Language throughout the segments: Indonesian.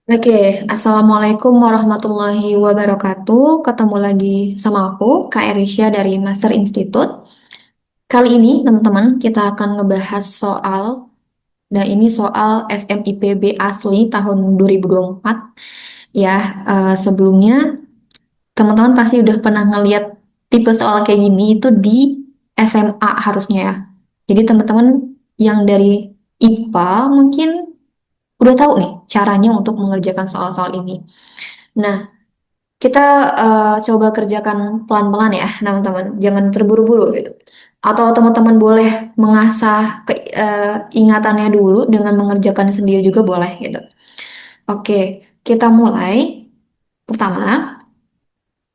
Oke, Assalamualaikum warahmatullahi wabarakatuh. Ketemu lagi sama aku, Kak Erisha dari Master Institute. Kali ini, teman-teman, kita akan ngebahas soal, nah ini soal SMIPB asli tahun 2024. Ya, sebelumnya teman-teman pasti udah pernah ngeliat tipe soal kayak gini itu di SMA harusnya ya. Jadi teman-teman yang dari IPA mungkin udah tahu nih caranya untuk mengerjakan soal-soal ini. Nah, kita coba kerjakan pelan-pelan ya, teman-teman. Jangan terburu-buru gitu. Atau teman-teman boleh mengasah ingatannya dulu dengan mengerjakan sendiri juga boleh gitu. Oke, kita mulai. Pertama,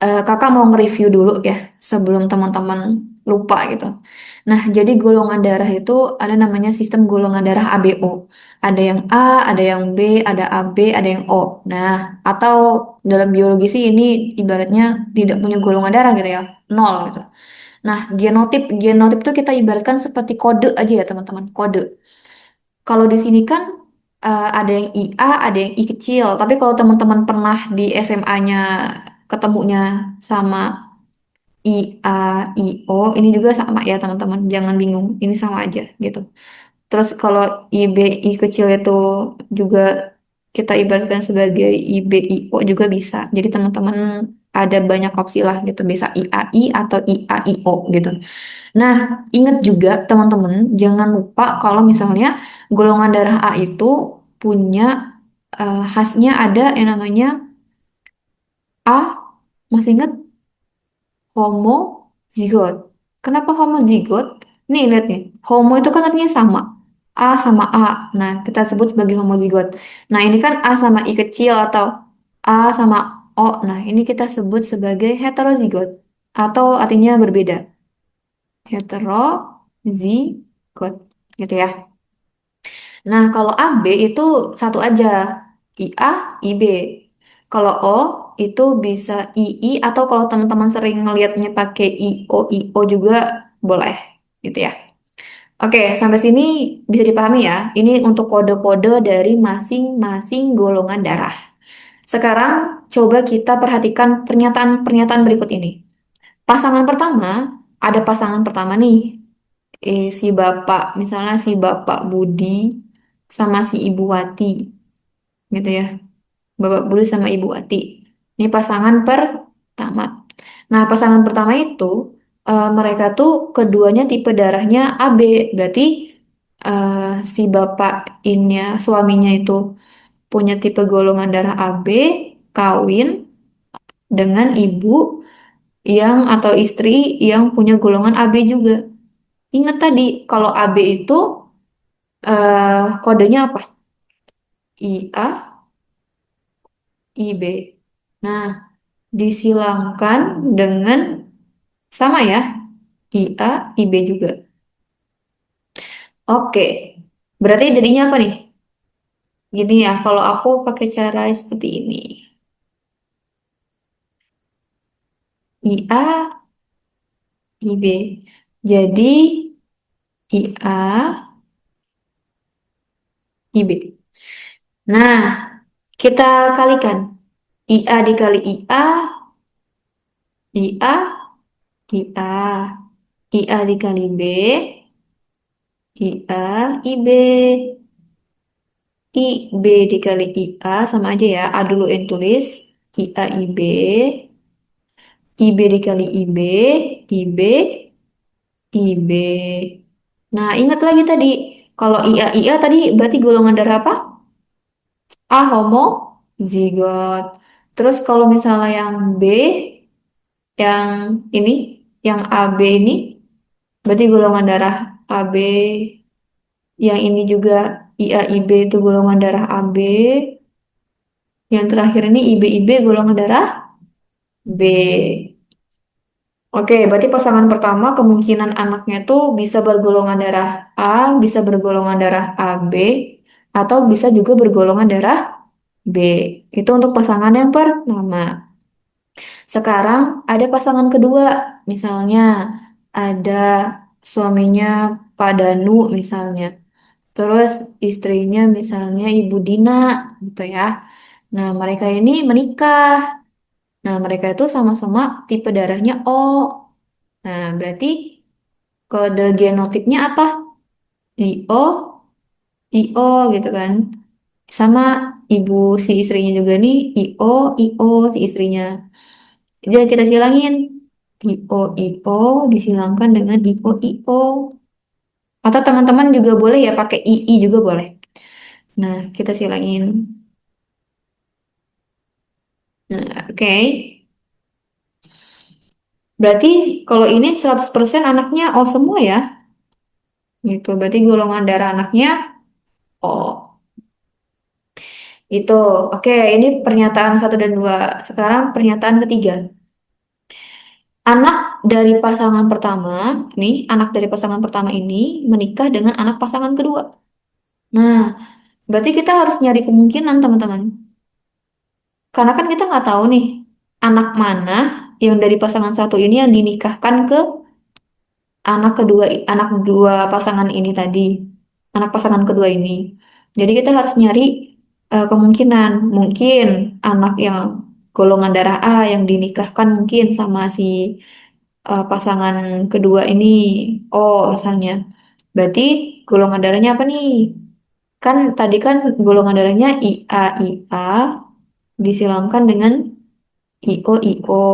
kakak mau nge-review dulu ya sebelum teman-teman lupa gitu. Nah, jadi golongan darah itu ada namanya sistem golongan darah ABO. Ada yang A, ada yang B, ada AB, ada yang O. Nah, atau dalam biologi sih ini ibaratnya tidak punya golongan darah gitu ya, nol gitu. Nah, genotip genotip itu kita ibaratkan seperti kode aja ya teman-teman, kode. Kalau di sini kan ada yang IA, ada yang I kecil. Tapi kalau teman-teman pernah di SMA-nya ketemunya sama IA, IO, ini juga sama ya teman-teman. Jangan bingung, ini sama aja gitu. Terus kalau IB, I kecil itu juga kita ibaratkan sebagai IB, IO juga bisa. Jadi teman-teman ada banyak opsi lah gitu. Bisa IAI atau IAIO gitu. Nah, ingat juga teman-teman, jangan lupa kalau misalnya golongan darah A itu punya khasnya ada yang namanya A, masih ingat homozigot. Kenapa homozigot? Nih lihat nih, homo itu kan artinya sama. A sama A. Nah, kita sebut sebagai homozigot. Nah, ini kan A sama I kecil atau A sama O. Nah, ini kita sebut sebagai heterozigot atau artinya berbeda. Heterozigot gitu ya. Nah, kalau AB itu satu aja, IA, IB. Kalau O itu bisa II atau kalau teman-teman sering ngelihatnya pakai IO, IO juga boleh gitu ya. Oke, sampai sini bisa dipahami ya. Ini untuk kode-kode dari masing-masing golongan darah. Sekarang coba kita perhatikan pernyataan-pernyataan berikut ini. Pasangan pertama, ada pasangan pertama nih, si bapak, misalnya si bapak Budi sama si Ibu Wati, gitu ya. Bapak Budi sama Ibu Wati. Ini pasangan pertama. Nah, pasangan pertama itu mereka tuh keduanya tipe darahnya AB. Berarti eh, si bapak ini suaminya itu punya tipe golongan darah AB, kawin dengan ibu yang atau istri yang punya golongan AB juga. Ingat tadi kalau AB itu kodenya apa? IA, IB. Nah, disilangkan dengan sama ya, IA, IB juga. Oke, berarti jadinya apa nih? Gini ya, kalau aku pakai cara seperti ini. IA, IB. Jadi IA, IB. Nah, kita kalikan. IA dikali IA, IA, IA. IA dikali B, IA, IB. IB dikali IA sama aja ya. A dulu yang tulis. IA, IB. IB dikali IB. IB, IB. Nah, ingat lagi tadi. Kalau IA, IA tadi berarti golongan darah apa? A, homozigot. Terus kalau misalnya yang B, yang ini, yang AB ini, berarti golongan darah AB. Yang ini juga IA, IB itu golongan darah AB. Yang terakhir ini IB, IB golongan darah B. Oke, berarti pasangan pertama kemungkinan anaknya tuh bisa bergolongan darah A, bisa bergolongan darah AB, atau bisa juga bergolongan darah B. Itu untuk pasangan yang pertama. Sekarang ada pasangan kedua, misalnya ada suaminya Pak Danu misalnya. Terus istrinya misalnya Ibu Dina gitu ya. Nah, mereka ini menikah. Nah, mereka itu sama-sama tipe darahnya O. Nah, berarti kode genotipnya apa? IO, IO gitu kan. Sama ibu si istrinya juga nih, IO, IO si istrinya. Jadi kita silangin. IO, IO disilangkan dengan IO, IO. Atau teman-teman juga boleh ya pakai II juga boleh. Nah, kita silangin. Nah, oke. Berarti kalau ini 100% anaknya O semua ya. Gitu. Berarti golongan darah anaknya O. Itu. Oke, ini pernyataan satu dan dua. Sekarang pernyataan ketiga. Anak dari pasangan pertama, nih, anak dari pasangan pertama ini menikah dengan anak pasangan kedua. Nah, berarti kita harus nyari kemungkinan, teman-teman. Karena kan kita nggak tahu nih, anak mana yang dari pasangan satu ini yang dinikahkan ke anak dua pasangan ini tadi, anak pasangan kedua ini. Jadi kita harus nyari kemungkinan, mungkin anak yang golongan darah A yang dinikahkan mungkin sama si pasangan kedua ini, oh misalnya. Berarti golongan darahnya apa nih? Kan tadi kan golongan darahnya IA disilangkan dengan IO.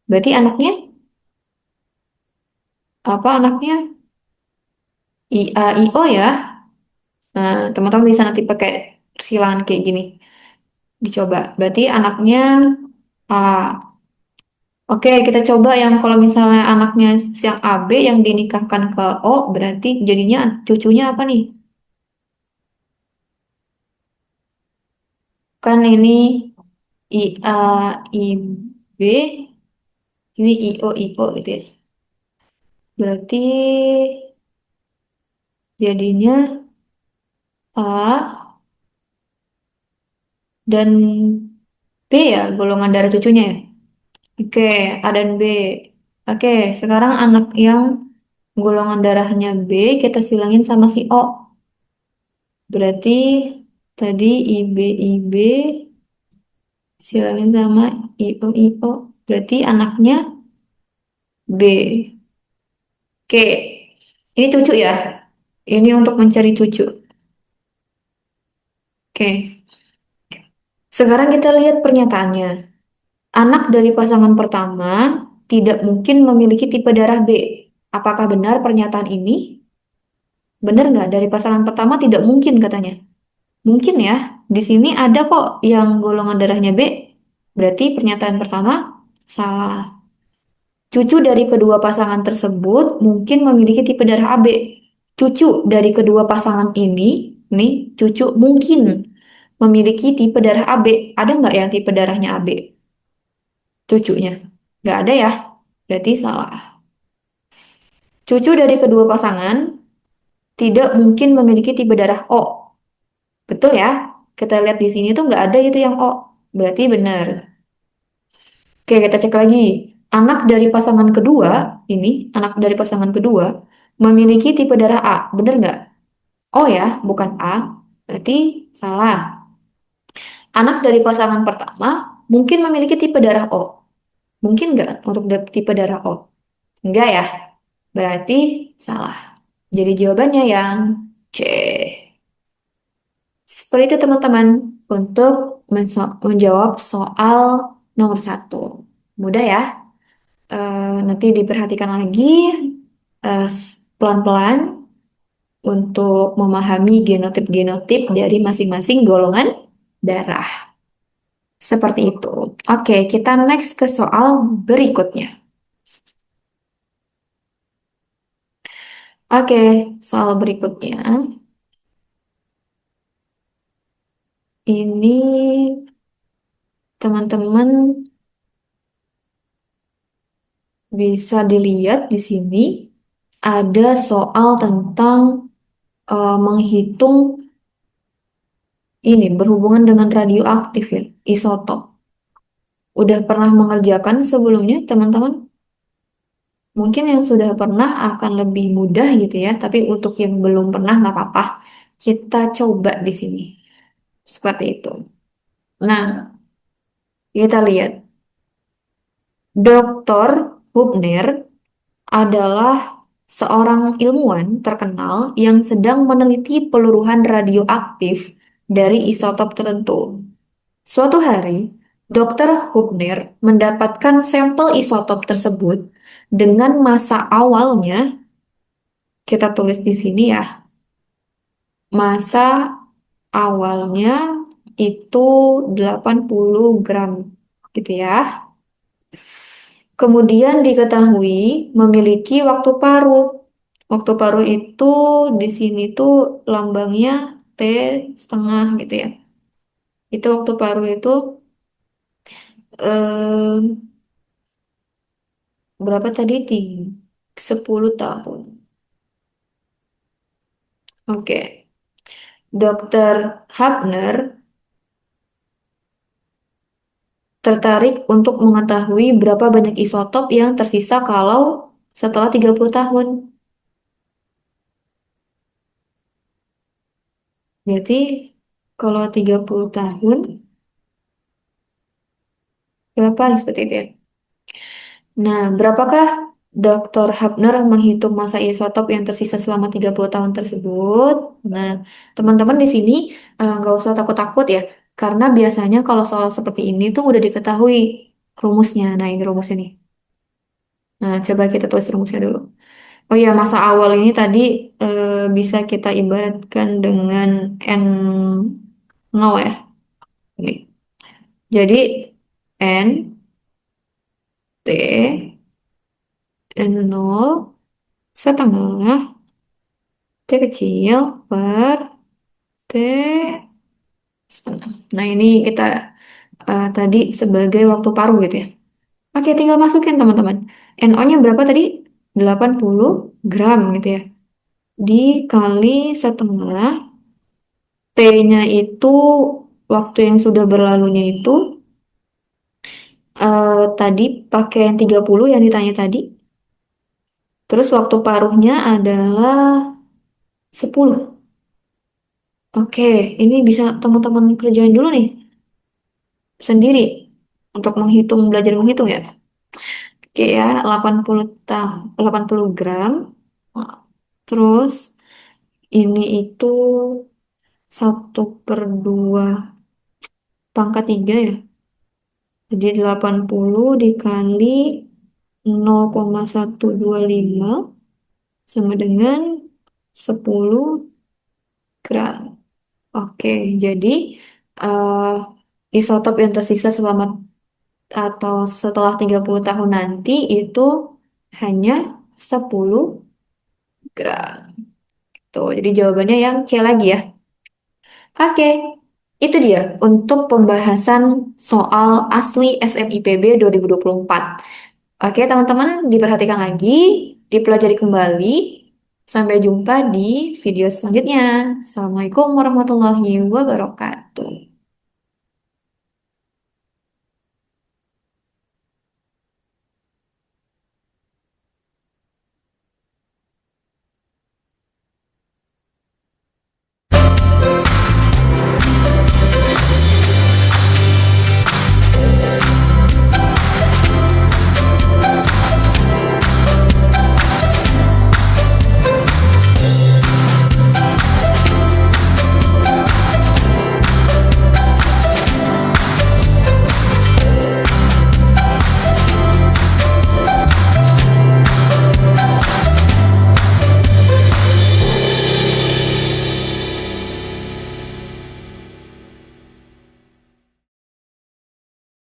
Berarti anaknya apa anaknya? IO ya. Nah, teman-teman bisa nanti pakai persilangan kayak gini. Dicoba. Berarti anaknya A. Oke, kita coba yang kalau misalnya anaknya yang AB yang dinikahkan ke O, berarti jadinya cucunya apa nih? Kan ini IB, ini IO gitu ya. Berarti jadinya A dan B ya, golongan darah cucunya ya. Oke, A dan B. Oke, sekarang anak yang golongan darahnya B kita silangin sama si O. Berarti tadi IB silangin sama IO. Berarti anaknya B. Oke, ini cucu ya. Ini untuk mencari cucu. Oke, sekarang kita lihat pernyataannya. Anak dari pasangan pertama tidak mungkin memiliki tipe darah B. Apakah benar pernyataan ini? Benar nggak? Dari pasangan pertama tidak mungkin katanya. Mungkin ya. Di sini ada kok yang golongan darahnya B. Berarti pernyataan pertama salah. Cucu dari kedua pasangan tersebut mungkin memiliki tipe darah AB. Cucu dari kedua pasangan ini, nih, cucu mungkin memiliki tipe darah AB. Ada nggak yang tipe darahnya AB? Cucunya. Nggak ada ya? Berarti salah. Cucu dari kedua pasangan tidak mungkin memiliki tipe darah O. Betul ya? Kita lihat di sini tuh nggak ada itu yang O. Berarti benar. Oke, kita cek lagi. Anak dari pasangan kedua, anak dari pasangan kedua, memiliki tipe darah A. Benar nggak? O ya, bukan A. Berarti salah. Anak dari pasangan pertama mungkin memiliki tipe darah O. Mungkin nggak untuk tipe darah O? Enggak ya? Berarti salah. Jadi jawabannya yang C. Seperti itu teman-teman untuk menjawab soal nomor satu. Mudah ya? Nanti diperhatikan lagi pelan-pelan untuk memahami genotip-genotip dari masing-masing golongan darah. Seperti itu. Oke, kita next ke soal berikutnya. Oke, soal berikutnya. Ini teman-teman bisa dilihat di sini ada soal tentang menghitung ini berhubungan dengan radioaktif ya, isotop. Udah pernah mengerjakan sebelumnya, teman-teman? Mungkin yang sudah pernah akan lebih mudah gitu ya, tapi untuk yang belum pernah nggak apa-apa. Kita coba di sini. Seperti itu. Nah, kita lihat. Dr. Hubner adalah seorang ilmuwan terkenal yang sedang meneliti peluruhan radioaktif dari isotop tertentu. Suatu hari, Dr. Hubner mendapatkan sampel isotop tersebut dengan massa awalnya, kita tulis di sini ya, massa awalnya itu 80 gram, gitu ya. Kemudian diketahui memiliki waktu paruh. Waktu paruh itu di sini tuh lambangnya T setengah gitu ya. Itu waktu paruh itu eh, berapa tadi? 10 tahun. Oke. Dokter Hubner tertarik untuk mengetahui berapa banyak isotop yang tersisa kalau setelah 30 tahun. Berarti kalau 30 tahun, berapa seperti itu ya? Nah, berapakah Dr. Hubner menghitung masa isotop yang tersisa selama 30 tahun tersebut? Nah, teman-teman di sini nggak usah takut-takut ya, karena biasanya kalau soal seperti ini tuh udah diketahui rumusnya. Nah, ini rumusnya nih. Nah, coba kita tulis rumusnya dulu. Oh iya, masa awal ini tadi bisa kita ibaratkan dengan N0 ya. Ini. Jadi, N, T, N0 setengah T kecil per T setengah. Nah, ini kita tadi sebagai waktu paruh gitu ya. Oke, tinggal masukin teman-teman. NO-nya berapa tadi? 80 gram gitu ya. Dikali setengah. T-nya itu waktu yang sudah berlalunya itu tadi pakai yang 30 yang ditanya tadi. Terus waktu paruhnya adalah 10. Oke, ini bisa teman-teman kerjain dulu nih sendiri untuk menghitung, belajar menghitung ya. Oke ya, 80 gram. Terus ini itu 1/2 pangkat 3 ya. Jadi 80 dikali 0,125 sama dengan 10 gram. Oke, jadi eh, isotop yang tersisa selama atau setelah 30 tahun nanti itu hanya 10 gram. Tuh, jadi jawabannya yang C lagi ya. Oke, itu dia untuk pembahasan soal asli SMIPB 2024. Oke, teman-teman, diperhatikan lagi, dipelajari kembali. Sampai jumpa di video selanjutnya. Assalamualaikum warahmatullahi wabarakatuh.